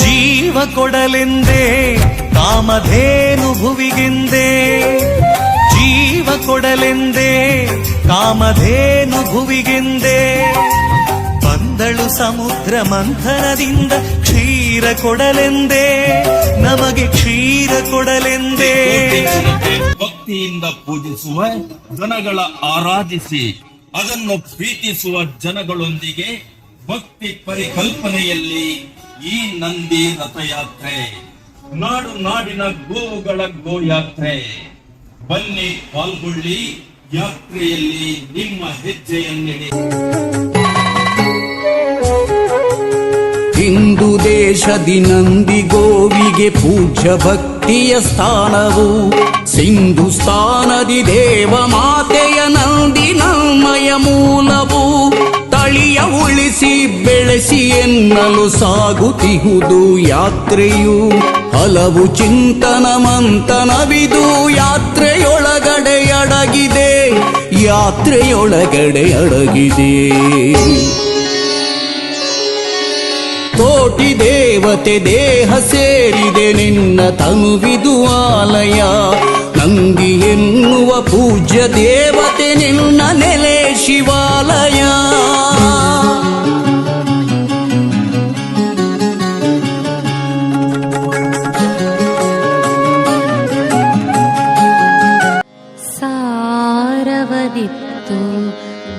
ಜೀವ ಕೊಡಲೆಂದೇ ಕಾಮಧೇನು ಭುವಿಗೆಂದೇ, ಜೀವ ಕೊಡಲೆಂದೇ ಕಾಮಧೇನು ಭುವಿಗೆಂದೇ, ಬಂದಳು ಸಮುದ್ರ ಮಂಥನದಿಂದ ಕ್ಷೀರ ಕೊಡಲೆಂದೇ, ನಮಗೆ ಕ್ಷೀರ ಕೊಡಲೆಂದೇ. ಭಕ್ತಿಯಿಂದ ಪೂಜಿಸುವ ಜನಗಳ ಆರಾಧಿಸಿ ಅದನ್ನು ಪ್ರೀತಿಸುವ ಜನಗಳೊಂದಿಗೆ ಭಕ್ತಿ ಪರಿಕಲ್ಪನೆಯಲ್ಲಿ ಈ ನಂದಿ ರಥಯಾತ್ರೆ, ನಾಡು ನಾಡಿನ ಗೋವುಗಳ ಗೋಯಾತ್ರೆ. ಬನ್ನಿ ಪಾಲ್ಗೊಳ್ಳಿ ಯಾತ್ರೆಯಲ್ಲಿ ನಿಮ್ಮ ಹೆಜ್ಜೆಯನ್ನಿಡಿ. ಹಿಂದೂ ದೇಶದಿ ನಂದಿ ಗೋವಿಗೆ ಪೂಜ್ಯ ಭಕ್ತಿಯ ಸ್ಥಾನವು, ಸಿಂಧುಸ್ಥಾನದಿ ದೇವ ಮಾತೆಯ ನಂದಿ ನಮ್ಮಯ ಮೂಲವು. ತಳಿಯ ಉಳಿಸಿ ಬೆಳೆಸಿ ಎನ್ನಲು ಸಾಗುತ್ತಿಹುದು ಯಾತ್ರೆಯು, ಹಲವು ಚಿಂತನ ಮಂಥನವಿದು ಯಾತ್ರೆಯೊಳಗಡೆ ಅಡಗಿದೆ, ಯಾತ್ರೆಯೊಳಗಡೆ ಅಡಗಿದೆ. ಕೋಟಿ ದೇವತೆ ದೇಹ ಸೇರಿದೆ ನಿನ್ನ ತನುವಿದು ಆಲಯ, ನಂದಿ ಎನ್ನುವ ಪೂಜ್ಯ ದೇವತೆ ನಿನ್ನ ನೆಲೆ ಶಿವಾಲಯ. ಸಾರವದಿತ್ತು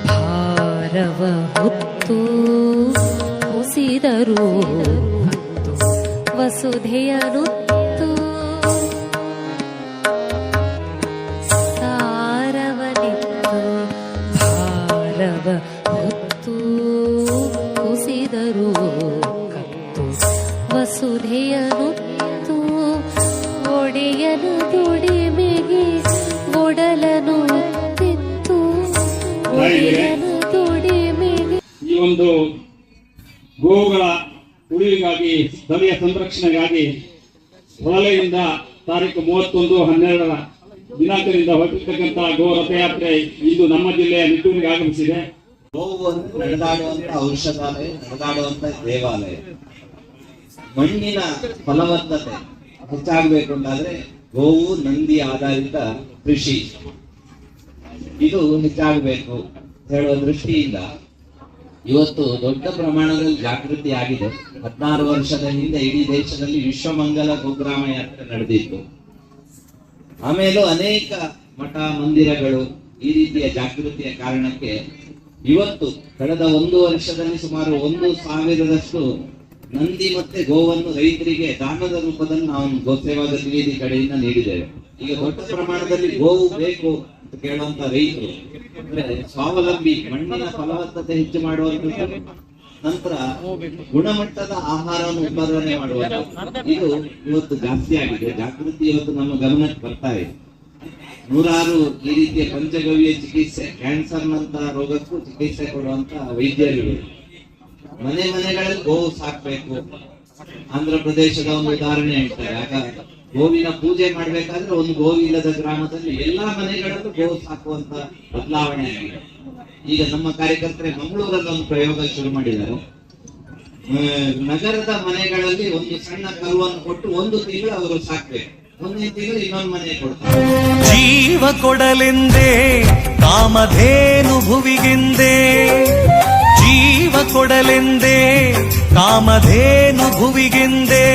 ಭಾರವ ಹೊತ್ತು ಕುಸಿದರು ವಸುಧೆಯನುತ್ತು, ಸಾರವದಿತ್ತು ಭಾರವ ಹೊತ್ತು ಕುಸಿದರು ಕತ್ತು ವಸುಧೆಯನುತ್ತು, ಒಡೆಯನು ದುಡಿಮೆಗೆ ಒಡಲನು ತಿತ್ತು, ಒಡೆಯನು ದುಡಿಮೆಗೆ. ಈ ಒಂದು ಗೋವುಗಳ ಉಳಿವಿಗಾಗಿ, ಸ್ಥಳೀಯ ಸಂರಕ್ಷಣೆಗಾಗಿ ಹೊರಲೆಯಿಂದ ತಾರೀಕು 31/12 ದಿನಾಂಕದಿಂದ ಹೊರಟಿರ್ತಕ್ಕಂಥ ಗೋ ರಥಯಾತ್ರೆ ಇಂದು ನಮ್ಮ ಜಿಲ್ಲೆಯ ನಿಟ್ಟೂರಿಗೆ ಆಗಮಿಸಿದೆ. ಗೋವು ನಡೆದಾಡುವಂತ ಔಷಧಾಲಯ, ನಡೆದಾಡುವಂತ ದೇವಾಲಯ. ಮಣ್ಣಿನ ಫಲವತ್ತತೆ ಹೆಚ್ಚಾಗಬೇಕು ಅಂತಾದ್ರೆ ಗೋವು ನಂದಿ ಆಧಾರಿತ ಕೃಷಿ ಇದು ಹೆಚ್ಚಾಗಬೇಕು ಹೇಳುವ ದೃಷ್ಟಿಯಿಂದ ಇವತ್ತು ದೊಡ್ಡ ಪ್ರಮಾಣದಲ್ಲಿ ಜಾಗೃತಿ ಆಗಿದೆ. 16 ವರ್ಷದ ಹಿಂದೆ ಇಡೀ ದೇಶದಲ್ಲಿ ವಿಶ್ವಮಂಗಲ ಗೋಗ್ರಾಮ ಯಾತ್ರೆ ನಡೆದಿತ್ತು. ಆಮೇಲೂ ಅನೇಕ ಮಠ ಮಂದಿರಗಳು ಈ ರೀತಿಯ ಜಾಗೃತಿಯ ಕಾರಣಕ್ಕೆ ಇವತ್ತು ಕಳೆದ 1 ವರ್ಷದಲ್ಲಿ ಸುಮಾರು 1,000ರಷ್ಟು ನಂದಿ ಮತ್ತೆ ಗೋವನ್ನು ರೈತರಿಗೆ ದಾನದ ರೂಪದಲ್ಲಿ ನಾವು ಗೋಸೇವಾ ಗತಿವಿಧಿ ಕಡೆಯಿಂದ ನೀಡಿದ್ದೇವೆ. ಈಗ ದೊಡ್ಡ ಪ್ರಮಾಣದಲ್ಲಿ ಗೋವು ಬೇಕು ಅಂತ ಕೇಳುವಂತ ರೈತರು ಅಂದ್ರೆ ಸ್ವಾವಲಂಬಿ, ಮಣ್ಣಿನ ಫಲವತ್ತತೆ ಹೆಚ್ಚು ಮಾಡುವಂಥದ್ದು, ನಂತರ ಗುಣಮಟ್ಟದ ಆಹಾರವನ್ನು ಉತ್ಪಾದನೆ ಮಾಡುವಂಥದ್ದು, ಇದು ಇವತ್ತು ಜಾಸ್ತಿ ಆಗಿದೆ. ಜಾಗೃತಿ ಇವತ್ತು ನಮ್ಮ ಗಮನಕ್ಕೆ ಬರ್ತಾ ಇದೆ. 100 ಈ ರೀತಿಯ ಪಂಚಗವ್ಯ ಚಿಕಿತ್ಸೆ, ಕ್ಯಾನ್ಸರ್ ನಂತಹ ರೋಗಕ್ಕೂ ಚಿಕಿತ್ಸೆ ಕೊಡುವಂತ ವೈದ್ಯರು ಮನೆ ಮನೆಗಳಲ್ಲಿ ಗೋವು ಸಾಕ್ಬೇಕು. ಆಂಧ್ರ ಪ್ರದೇಶದ ಒಂದು ಉದಾಹರಣೆ ಹೇಳ್ತಾರೆ. ಆಗ ಗೋವಿನ ಪೂಜೆ ಮಾಡ್ಬೇಕಾದ್ರೆ ಒಂದು ಗೋವಿಲ್ಲದ ಗ್ರಾಮದಲ್ಲಿ ಎಲ್ಲಾ ಮನೆಗಳಲ್ಲೂ ಗೋವು ಸಾಕುವಂತ ಬದಲಾವಣೆ ಆಗಿದೆ. ಈಗ ನಮ್ಮ ಕಾರ್ಯಕರ್ತರೆ ಮಂಗಳೂರಲ್ಲಿ ಒಂದು ಪ್ರಯೋಗ ಶುರು ಮಾಡಿದ್ದಾರೆ. ನಗರದ ಮನೆಗಳಲ್ಲಿ ಒಂದು ಸಣ್ಣ ಕರುವನ್ನು ಕೊಟ್ಟು 1 ತಿಂಗಳು ಅವರು ಸಾಕ್ಬೇಕು, 1ನೇ ತಿಂಗಳು ಇನ್ನೊಂದು ಮನೆ ಕೊಡ್ತಾರೆ. ಜೀವ ಕೊಡಲೆಂದೇ ಕಾಮಧೇನು ಭುವಿಗೆಂದೇ, ಜೀವ ಕೊಡಲೆಂದೇ ಕಾಮಧೇನು ಭುವಿಗೆಂದೇ.